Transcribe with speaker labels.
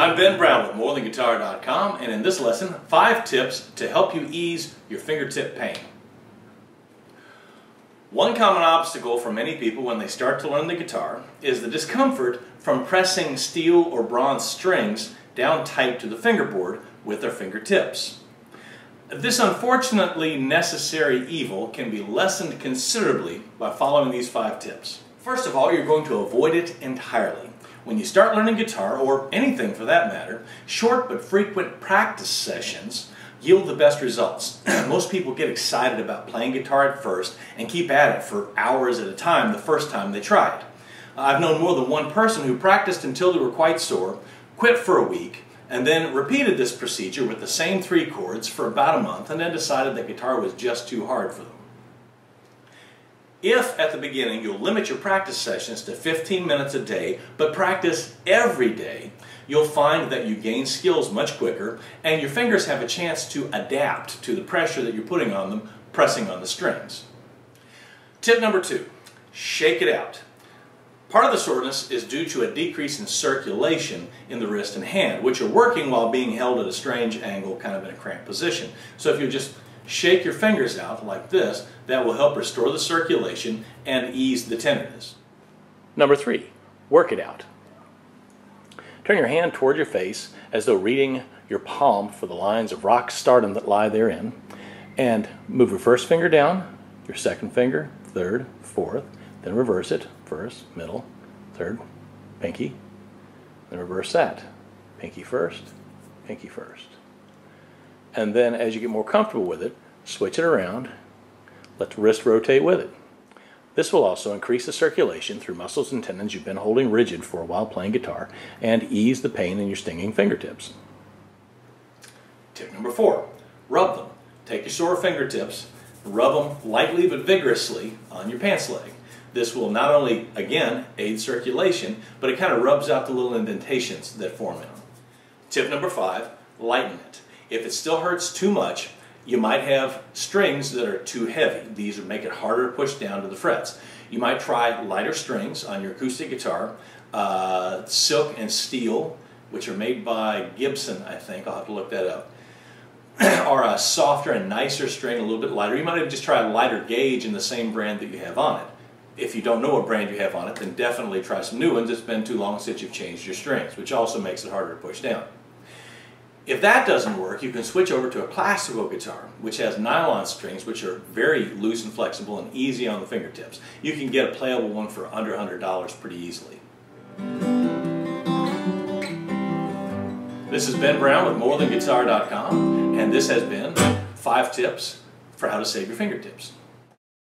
Speaker 1: I'm Ben Brown with MoreThanGuitar.com, and in this lesson, 5 tips to help you ease your fingertip pain. One common obstacle for many people when they start to learn the guitar is the discomfort from pressing steel or bronze strings down tight to the fingerboard with their fingertips. This unfortunately necessary evil can be lessened considerably by following these 5 tips. First of all, you're going to avoid it entirely. When you start learning guitar, or anything for that matter, short but frequent practice sessions yield the best results. Most people get excited about playing guitar at first and keep at it for hours at a time the first time they try it. I've known more than one person who practiced until they were quite sore, quit for a week, and then repeated this procedure with the same 3 chords for about a month, and then decided that guitar was just too hard for them. If at the beginning you'll limit your practice sessions to 15 minutes a day, but practice every day, you'll find that you gain skills much quicker and your fingers have a chance to adapt to the pressure that you're putting on them, pressing on the strings. Tip number 2, shake it out. Part of the soreness is due to a decrease in circulation in the wrist and hand, which are working while being held at a strange angle, kind of in a cramped position. So if you just shake your fingers out like this, that will help restore the circulation and ease the tenderness. Number 3, work it out. Turn your hand toward your face as though reading your palm for the lines of rock stardom that lie therein, and move your first finger down, your second finger, third, fourth, then reverse it, first, middle, third, pinky, then reverse that, pinky first, pinky first. And then as you get more comfortable with it, switch it around, let the wrist rotate with it. This will also increase the circulation through muscles and tendons you've been holding rigid for a while playing guitar and ease the pain in your stinging fingertips. Tip number 4, rub them. Take your sore fingertips, rub them lightly but vigorously on your pants leg. This will not only, again, aid circulation, but it kind of rubs out the little indentations that form in them. Tip number 5, lighten it. If it still hurts too much, you might have strings that are too heavy. These would make it harder to push down to the frets. You might try lighter strings on your acoustic guitar, silk and steel, which are made by Gibson, I think. I'll have to look that up. Or a softer and nicer string, a little bit lighter. You might even just try a lighter gauge in the same brand that you have on it. If you don't know what brand you have on it, then definitely try some new ones. It's been too long since you've changed your strings, which also makes it harder to push down. If that doesn't work, you can switch over to a classical guitar, which has nylon strings, which are very loose and flexible and easy on the fingertips. You can get a playable one for under $100 pretty easily. This is Ben Brown with MoreThanGuitar.com, and this has been 5 tips for how to save your fingertips.